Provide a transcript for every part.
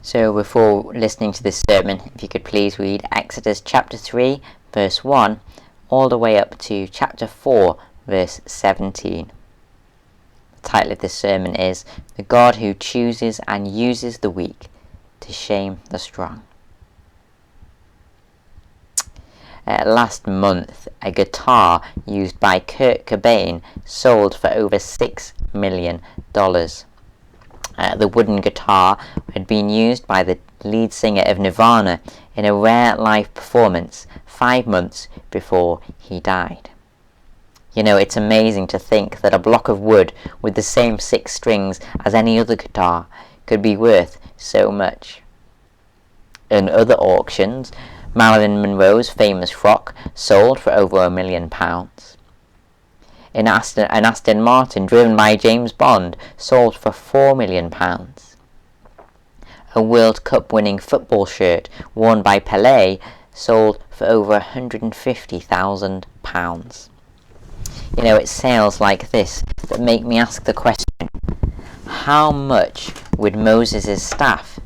So before listening to this sermon, if you could please read Exodus chapter 3 verse 1 all the way up to chapter 4 verse 17. The title of this sermon is The God Who Chooses and Uses the Weak to Shame the Strong. Last month, a guitar used by Kurt Cobain sold for over $6 million. The wooden guitar had been used by the lead singer of Nirvana in a rare live performance 5 months before he died. You know, it's amazing to think that a block of wood with the same 6 strings as any other guitar could be worth so much. In other auctions, Marilyn Monroe's famous frock sold for over £1 million. An Aston Martin driven by James Bond sold for £4 million. A World Cup winning football shirt worn by Pelé sold for over £150,000. You know, it's sales like this that make me ask the question, how much would Moses' staff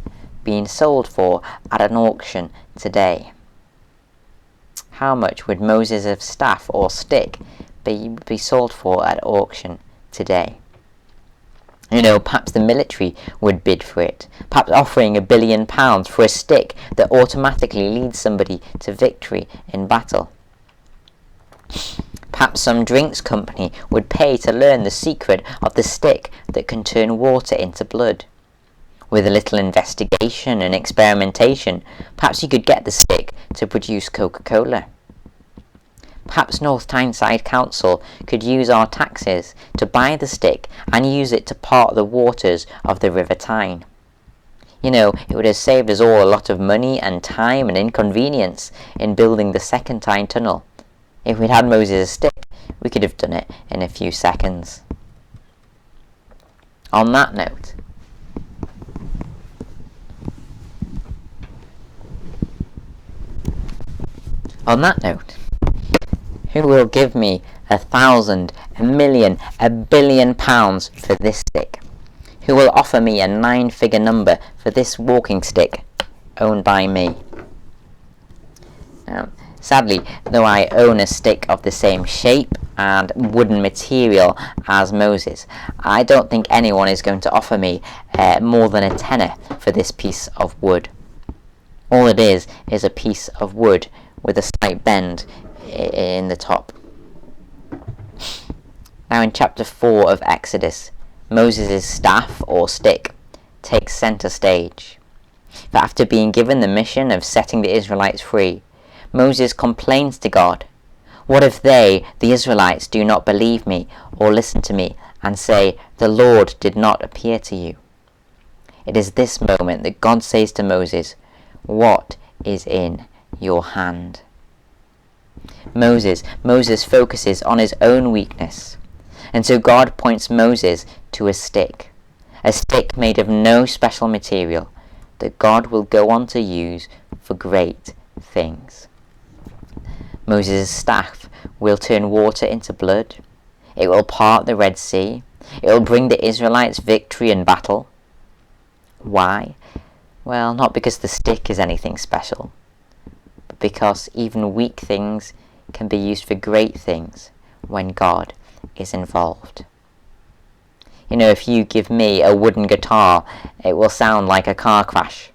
be sold for at an auction today? How much would Moses' staff or stick be sold for at auction today? You know, perhaps the military would bid for it, perhaps offering £1 billion for a stick that automatically leads somebody to victory in battle. Perhaps some drinks company would pay to learn the secret of the stick that can turn water into blood. With a little investigation and experimentation, perhaps you could get the stick to produce Coca-Cola. Perhaps North Tyneside Council could use our taxes to buy the stick and use it to part the waters of the River Tyne. You know, it would have saved us all a lot of money and time and inconvenience in building the second Tyne Tunnel. If we'd had Moses' stick, we could have done it in a few seconds. On that note, who will give me 1,000, 1,000,000, £1 billion for this stick? Who will offer me a 9-figure number for this walking stick owned by me? Now, sadly, though I own a stick of the same shape and wooden material as Moses, I don't think anyone is going to offer me more than a tenner for this piece of wood. All it is a piece of wood with a slight bend in the top. Now in chapter 4 of Exodus, Moses' staff or stick takes center stage. But after being given the mission of setting the Israelites free, Moses complains to God, "What if they, the Israelites, do not believe me or listen to me and say, 'The Lord did not appear to you'?" It is this moment that God says to Moses, "What is in your hand?" Moses focuses on his own weakness, and so God points Moses to a stick made of no special material that God will go on to use for great things. Moses' staff will turn water into blood, it will part the Red Sea, it will bring the Israelites victory in battle. Why? Well, not because the stick is anything special, but because even weak things can be used for great things when God is involved. You know, if you give me a wooden guitar, it will sound like a car crash.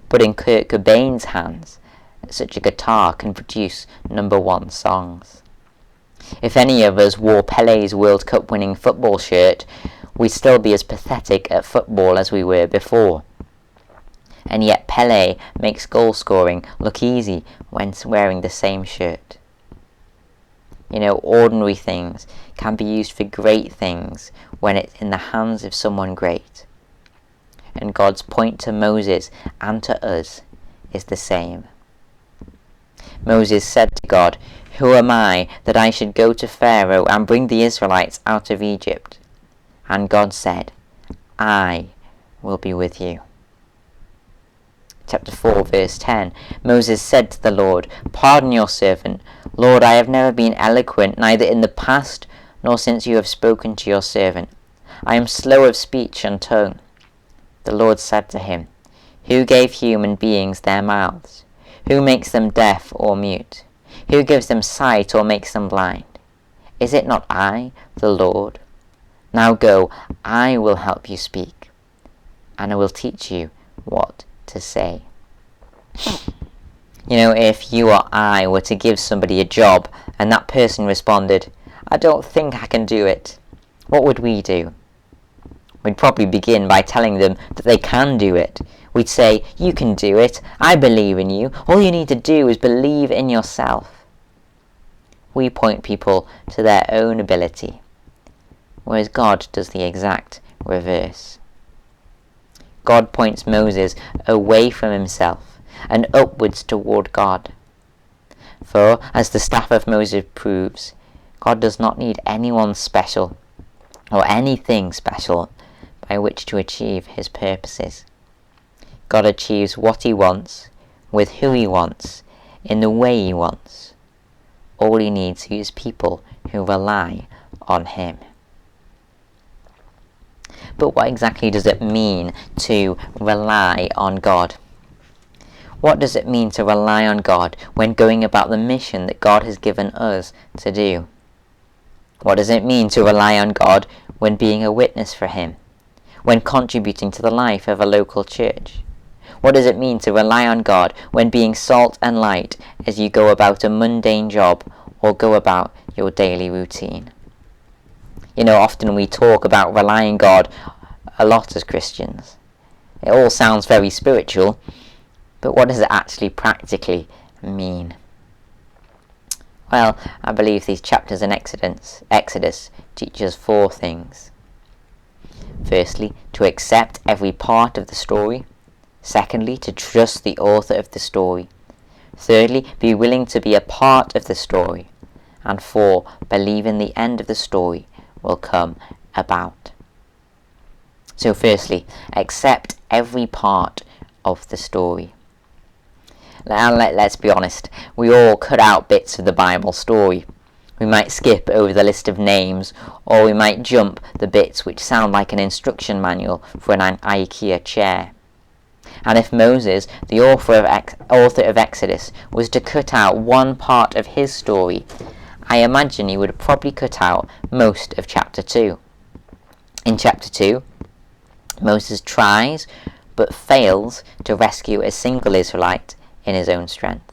But in Kurt Cobain's hands, such a guitar can produce #1 songs. If any of us wore Pelé's World Cup winning football shirt, we'd still be as pathetic at football as we were before. And yet Pelé makes goal scoring look easy when wearing the same shirt. You know, ordinary things can be used for great things when it's in the hands of someone great. And God's point to Moses and to us is the same. Moses said to God, "Who am I that I should go to Pharaoh and bring the Israelites out of Egypt?" And God said, "I will be with you." Chapter 4 verse 10, Moses said to the Lord, "Pardon your servant. Lord, I have never been eloquent, neither in the past nor since you have spoken to your servant. I am slow of speech and tongue." The Lord said to him, Who gave human beings their mouths? Who makes them deaf or mute? Who gives them sight or makes them blind? Is it not I, the Lord? Now go, I will help you speak, and I will teach you what to say. If you or I were to give somebody a job and that person responded, I don't think I can do it, what would we do? We'd probably begin by telling them that they can do it. We'd say, you can do it, I believe in you, all you need to do is believe in yourself. We point people to their own ability, whereas God does the exact reverse. God points Moses away from himself and upwards toward God. For, as the staff of Moses proves, God does not need anyone special or anything special by which to achieve his purposes. God achieves what he wants, with who he wants, in the way he wants. All he needs is people who rely on him. But what exactly does it mean to rely on God? What does it mean to rely on God when going about the mission that God has given us to do? What does it mean to rely on God when being a witness for him? When contributing to the life of a local church? What does it mean to rely on God when being salt and light as you go about a mundane job or go about your daily routine? Often we talk about relying on God a lot as Christians. It all sounds very spiritual, but what does it actually practically mean? Well, I believe these chapters in Exodus teach us 4 things. Firstly, to accept every part of the story. Secondly, to trust the author of the story. Thirdly, be willing to be a part of the story. And 4, believe in the end of the story will come about. So firstly, accept every part of the story. Now let's be honest, we all cut out bits of the Bible story. We might skip over the list of names, or we might jump the bits which sound like an instruction manual for an IKEA chair. And if Moses, the author of Exodus, was to cut out one part of his story, I imagine he would probably cut out most of chapter 2. In chapter 2, Moses tries but fails to rescue a single Israelite in his own strength.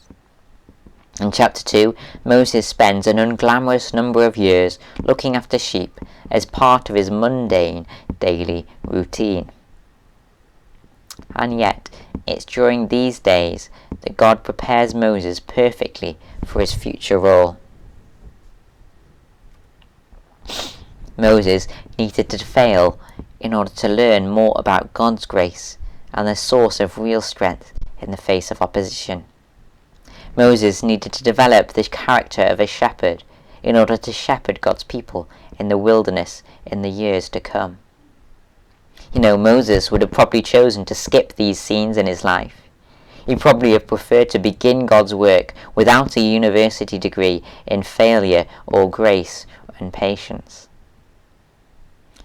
In chapter 2, Moses spends an unglamorous number of years looking after sheep as part of his mundane daily routine. And yet, it's during these days that God prepares Moses perfectly for his future role. Moses needed to fail in order to learn more about God's grace and the source of real strength in the face of opposition. Moses needed to develop the character of a shepherd in order to shepherd God's people in the wilderness in the years to come. Moses would have probably chosen to skip these scenes in his life. He'd probably have preferred to begin God's work without a university degree in failure or grace and patience.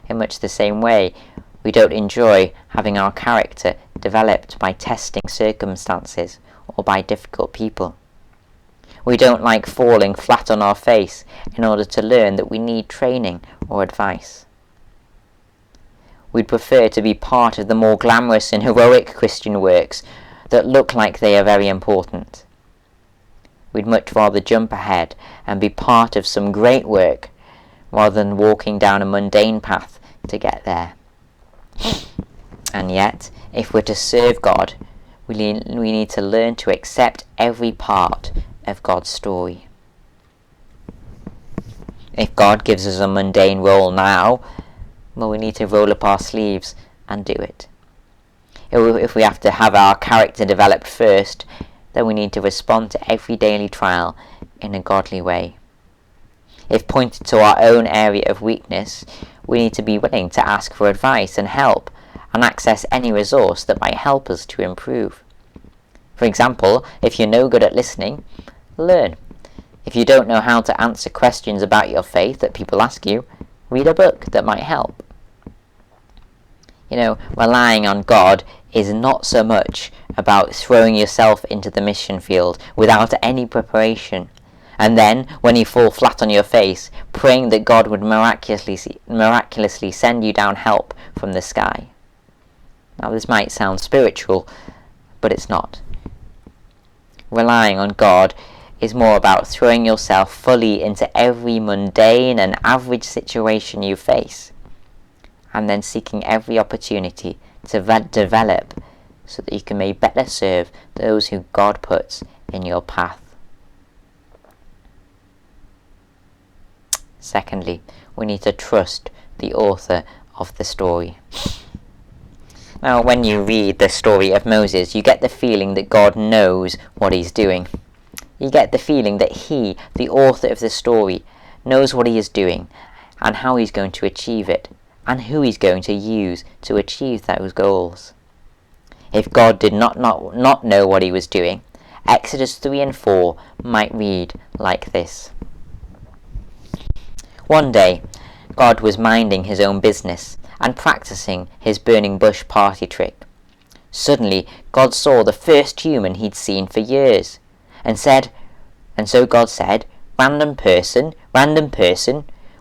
In much the same way, we don't enjoy having our character developed by testing circumstances or by difficult people. We don't like falling flat on our face in order to learn that we need training or advice. We'd prefer to be part of the more glamorous and heroic Christian works that look like they are very important. We'd much rather jump ahead and be part of some great work rather than walking down a mundane path to get there. And yet, if we're to serve God, we need to learn to accept every part of God's story. If God gives us a mundane role now, well, we need to roll up our sleeves and do it. If we have to have our character developed first, then we need to respond to every daily trial in a godly way. If pointed to our own area of weakness, we need to be willing to ask for advice and help and access any resource that might help us to improve. For example, if you're no good at listening, learn. If you don't know how to answer questions about your faith that people ask you, read a book that might help. Relying on God is not so much about throwing yourself into the mission field without any preparation, and then, when you fall flat on your face, praying that God would miraculously send you down help from the sky. Now this might sound spiritual, but it's not. Relying on God is more about throwing yourself fully into every mundane and average situation you face, and then seeking every opportunity to develop so that you can may better serve those who God puts in your path. Secondly, we need to trust the author of the story. Now, when you read the story of Moses, you get the feeling that God knows what he's doing. You get the feeling that he, the author of the story, knows what he is doing and how he's going to achieve it, and who he's going to use to achieve those goals. If God did not know what he was doing, Exodus 3 and 4 might read like this. One day, God was minding his own business and practicing his burning bush party trick. Suddenly, God saw the first human he'd seen for years, and so God said, random person,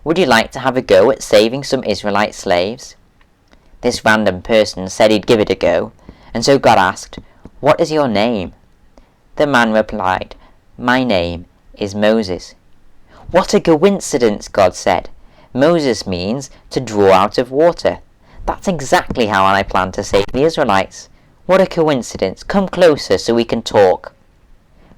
would you like to have a go at saving some Israelite slaves? This random person said he'd give it a go, and so God asked, what is your name? The man replied, my name is Moses. What a coincidence, God said. Moses means to draw out of water. That's exactly how I plan to save the Israelites. What a coincidence. Come closer so we can talk.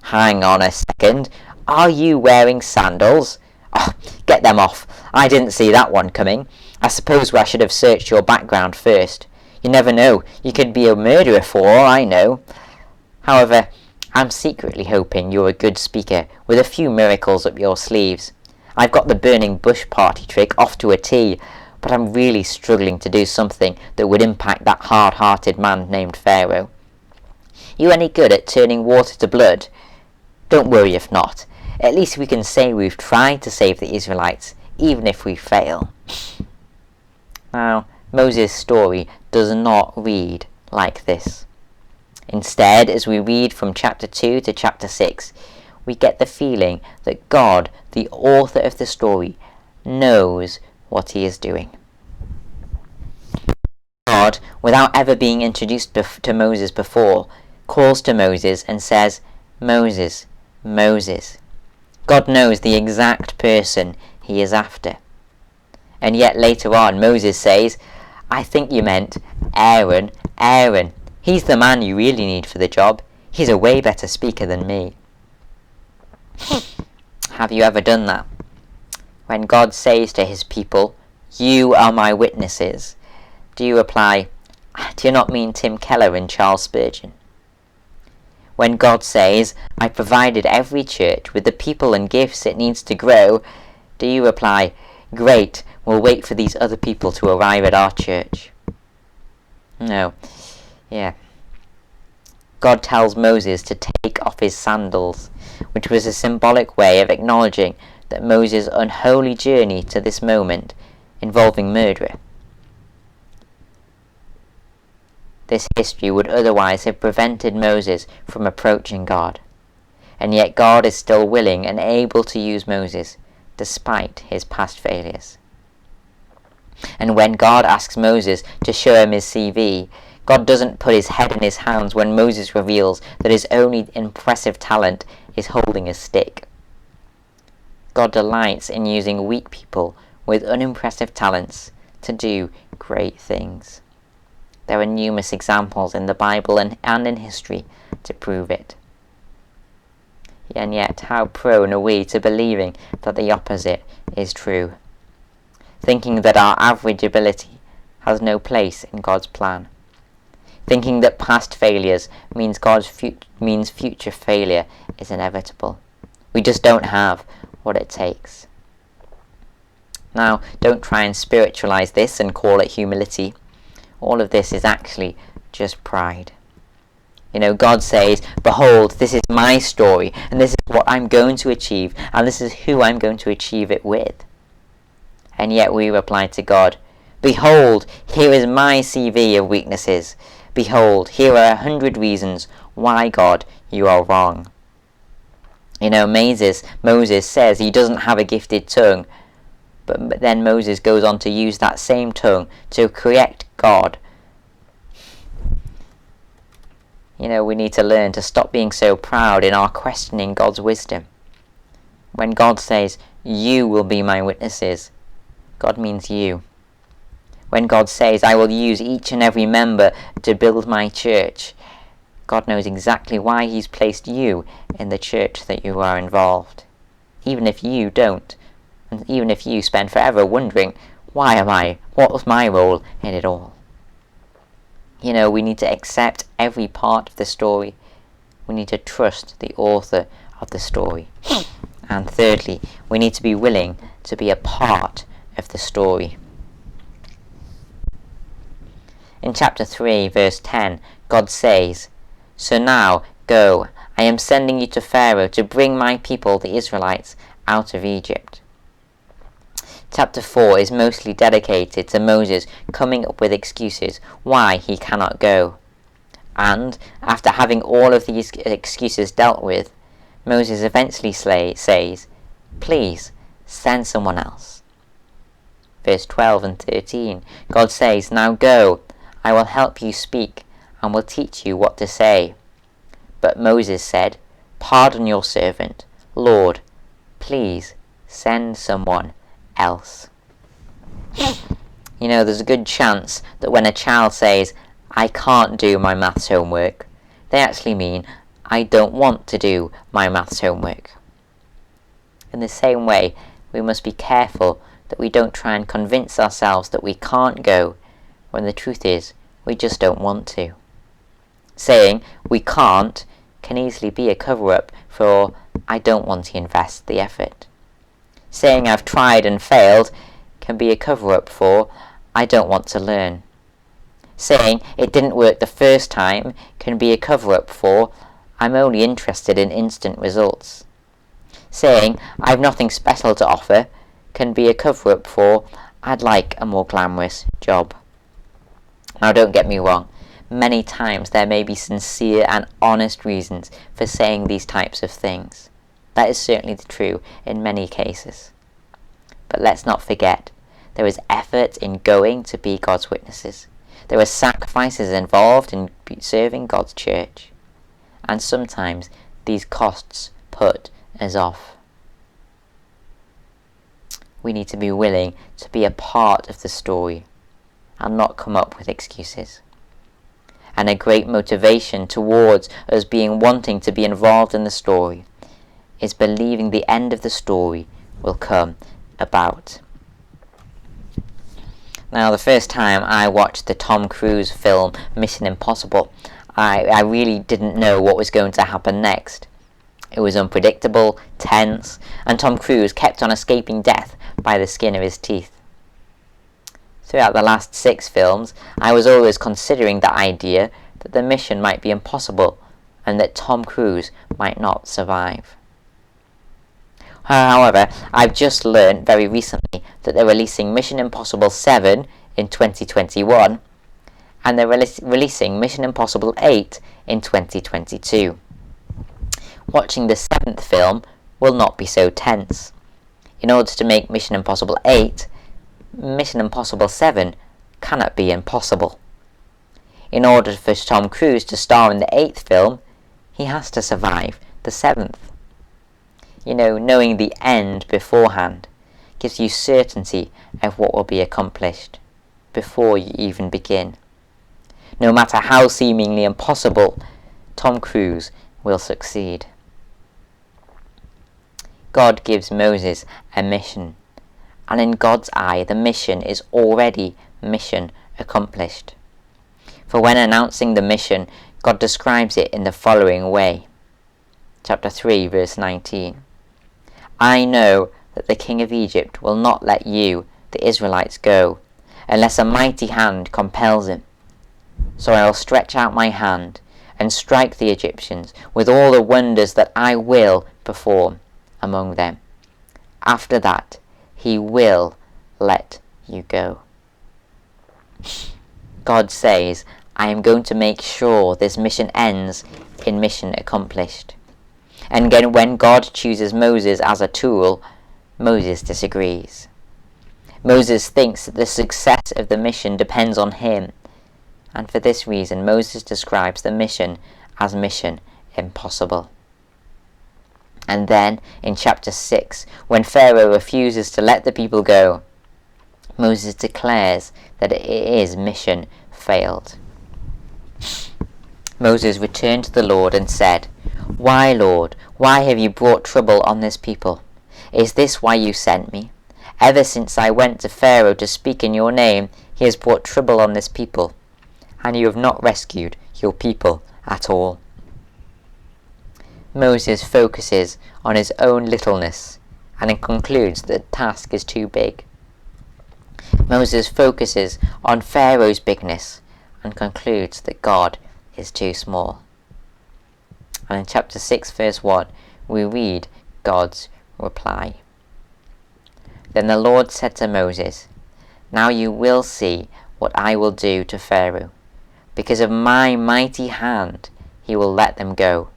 Hang on a second. Are you wearing sandals? Oh, get them off. I didn't see that one coming. I suppose I should have searched your background first. You never know. You could be a murderer for all I know. However, I'm secretly hoping you're a good speaker with a few miracles up your sleeves. I've got the burning bush party trick off to a T, but I'm really struggling to do something that would impact that hard-hearted man named Pharaoh. You any good at turning water to blood? Don't worry if not. At least we can say we've tried to save the Israelites, even if we fail. Now, Moses' story does not read like this. Instead, as we read from chapter 2 to chapter 6, we get the feeling that God, the author of the story, knows what he is doing. God, without ever being introduced to Moses before, calls to Moses and says, Moses, Moses. God knows the exact person he is after. And yet later on, Moses says, I think you meant Aaron. He's the man you really need for the job. He's a way better speaker than me. Have you ever done that? When God says to his people, you are my witnesses, do you reply, do you not mean Tim Keller and Charles Spurgeon? When God says, I provided every church with the people and gifts it needs to grow, do you reply, great, we'll wait for these other people to arrive at our church? No. Yeah. God tells Moses to take off his sandals, which was a symbolic way of acknowledging that Moses' unholy journey to this moment involving murder. This history would otherwise have prevented Moses from approaching God, and yet God is still willing and able to use Moses despite his past failures. And when God asks Moses to show him his CV, God doesn't put his head in his hands when Moses reveals that his only impressive talent is holding a stick. God delights in using weak people with unimpressive talents to do great things. There are numerous examples in the Bible and in history to prove it. And yet, how prone are we to believing that the opposite is true? Thinking that our average ability has no place in God's plan. Thinking that past failures means future failure is inevitable. We just don't have what it takes. Now, don't try and spiritualize this and call it humility. All of this is actually just pride. You know, God says, behold, this is my story, and this is what I'm going to achieve, and this is who I'm going to achieve it with. And yet we reply to God, behold, here is my CV of weaknesses, Behold, here are 100 reasons why, God, you are wrong. Moses says he doesn't have a gifted tongue, but then Moses goes on to use that same tongue to correct God. We need to learn to stop being so proud in our questioning God's wisdom. When God says, you will be my witnesses, God means you. When God says, I will use each and every member to build my church, God knows exactly why he's placed you in the church that you are involved. Even if you don't, and even if you spend forever wondering, why am I? What was my role in it all? We need to accept every part of the story. We need to trust the author of the story. And thirdly, we need to be willing to be a part of the story. In chapter 3, verse 10, God says, So now, go, I am sending you to Pharaoh to bring my people, the Israelites, out of Egypt. Chapter 4 is mostly dedicated to Moses coming up with excuses why he cannot go. And, after having all of these excuses dealt with, Moses eventually says, Please, send someone else. Verse 12 and 13, God says, Now go, I will help you speak, and will teach you what to say. But Moses said, Pardon your servant, Lord, please send someone else. There's a good chance that when a child says, I can't do my maths homework, they actually mean, I don't want to do my maths homework. In the same way, we must be careful that we don't try and convince ourselves that we can't go, when the truth is, we just don't want to. Saying we can't can easily be a cover-up for I don't want to invest the effort. Saying I've tried and failed can be a cover-up for I don't want to learn. Saying it didn't work the first time can be a cover-up for I'm only interested in instant results. Saying I've nothing special to offer can be a cover-up for I'd like a more glamorous job. Now don't get me wrong, many times there may be sincere and honest reasons for saying these types of things. That is certainly true in many cases. But let's not forget, there is effort in going to be God's witnesses. There are sacrifices involved in serving God's church. And sometimes these costs put us off. We need to be willing to be a part of the story and not come up with excuses. And a great motivation towards us wanting to be involved in the story is believing the end of the story will come about. Now, the first time I watched the Tom Cruise film Mission Impossible, I really didn't know what was going to happen next. It was unpredictable, tense, and Tom Cruise kept on escaping death by the skin of his teeth. Throughout the last 6 films, I was always considering the idea that the mission might be impossible and that Tom Cruise might not survive. However, I've just learned very recently that they're releasing Mission Impossible 7 in 2021 and they're releasing Mission Impossible 8 in 2022. Watching the 7th film will not be so tense. In order to make Mission Impossible 8, Mission Impossible 7 cannot be impossible. In order for Tom Cruise to star in the 8th film, he has to survive the 7th. Knowing the end beforehand gives you certainty of what will be accomplished before you even begin. No matter how seemingly impossible, Tom Cruise will succeed. God gives Moses a mission, and in God's eye the mission is already mission accomplished. For when announcing the mission, God describes it in the following way. Chapter 3, verse 19. I know that the king of Egypt will not let you, the Israelites, go, unless a mighty hand compels him. So I will stretch out my hand and strike the Egyptians with all the wonders that I will perform among them. After that, he will let you go. God says, I am going to make sure this mission ends in mission accomplished. And again, when God chooses Moses as a tool, Moses disagrees. Moses thinks that the success of the mission depends on him, and for this reason Moses describes the mission as mission impossible. And then in chapter 6, when Pharaoh refuses to let the people go, Moses declares that it is mission failed. Moses returned to the Lord and said, "Why, Lord, why have you brought trouble on this people? Is this why you sent me? Ever since I went to Pharaoh to speak in your name, he has brought trouble on this people, and you have not rescued your people at all." Moses focuses on his own littleness and concludes that the task is too big. Moses focuses on Pharaoh's bigness and concludes that God is too small. And in chapter 6 verse 1 we read God's reply. Then the Lord said to Moses, "Now you will see what I will do to Pharaoh. Because of my mighty hand he will let them go.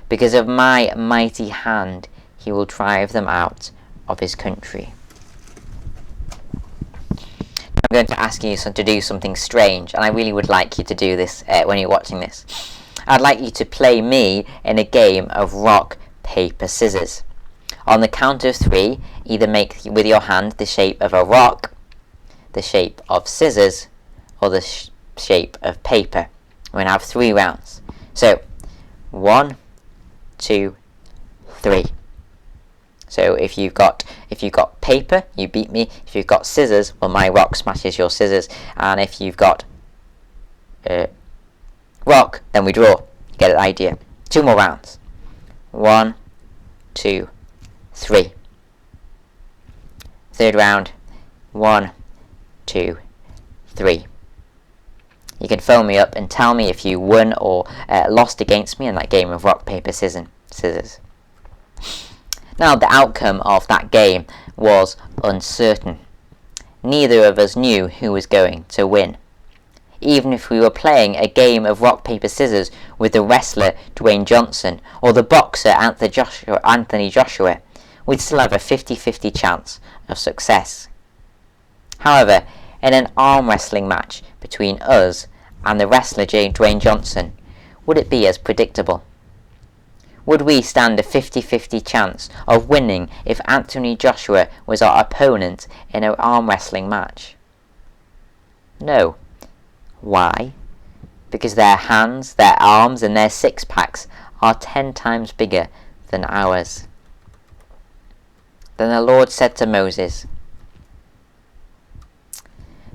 Because of my mighty hand he will drive them out of his country." I'm going to ask you to do something strange, and I really would like you to do this when you're watching this. I'd like you to play me in a game of rock, paper, scissors. On the count of 3, either make with your hand the shape of a rock, the shape of scissors, or the shape of paper. We're going to have 3 rounds. So, 1, 2, 3. So if you've got paper, you beat me. If you've got scissors, well, my rock smashes your scissors. And if you've got rock, then we draw. Get the idea. 2 more rounds. 1, 2, 3. Third round. 1, 2, 3. You can phone me up and tell me if you won or lost against me in that game of rock, paper, scissors. Now, the outcome of that game was uncertain. Neither of us knew who was going to win. Even if we were playing a game of rock, paper, scissors with the wrestler Dwayne Johnson or the boxer Anthony Joshua, we'd still have a 50-50 chance of success. However, in an arm wrestling match between us and the wrestler Dwayne Johnson, would it be as predictable? Would we stand a 50-50 chance of winning if Anthony Joshua was our opponent in an arm wrestling match? No. Why? Because their hands, their arms and their six-packs are 10 times bigger than ours. Then the Lord said to Moses,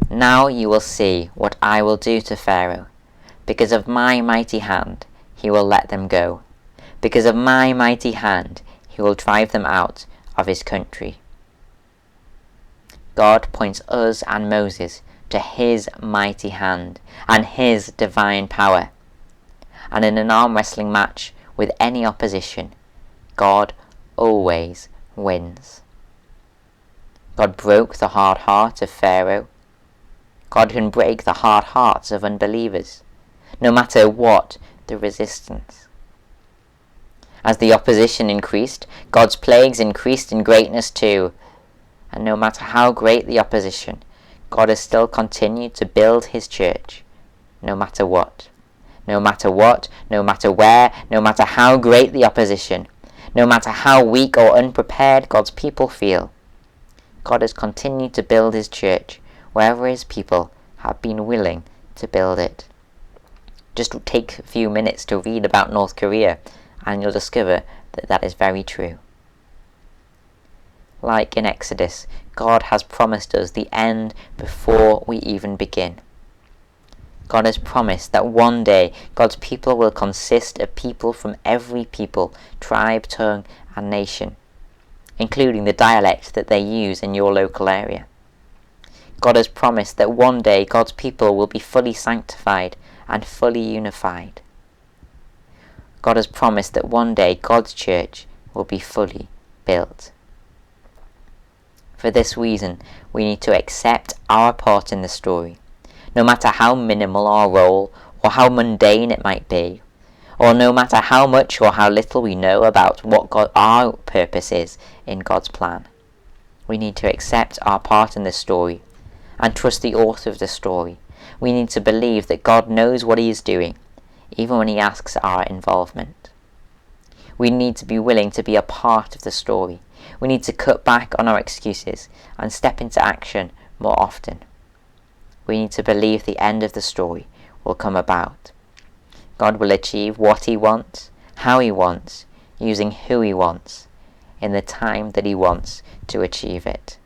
"Now you will see what I will do to Pharaoh. Because of my mighty hand, he will let them go. Because of my mighty hand, he will drive them out of his country." God points us and Moses to his mighty hand and his divine power. And in an arm wrestling match with any opposition, God always wins. God broke the hard heart of Pharaoh. God can break the hard hearts of unbelievers, no matter what the resistance. As the opposition increased, God's plagues increased in greatness too. And no matter how great the opposition, God has still continued to build his church, no matter what. No matter what, no matter where, no matter how great the opposition, no matter how weak or unprepared God's people feel, God has continued to build his church wherever his people have been willing to build it. Just take a few minutes to read about North Korea, and you'll discover that that is very true. Like in Exodus, God has promised us the end before we even begin. God has promised that one day God's people will consist of people from every people, tribe, tongue, and nation, including the dialect that they use in your local area. God has promised that one day God's people will be fully sanctified and fully unified. God has promised that one day God's church will be fully built. For this reason, we need to accept our part in the story, no matter how minimal our role or how mundane it might be, or no matter how much or how little we know about what our purpose is in God's plan. We need to accept our part in the story and trust the author of the story. We need to believe that God knows what he is doing, even when he asks our involvement. We need to be willing to be a part of the story. We need to cut back on our excuses and step into action more often. We need to believe the end of the story will come about. God will achieve what he wants, how he wants, using who he wants, in the time that he wants to achieve it.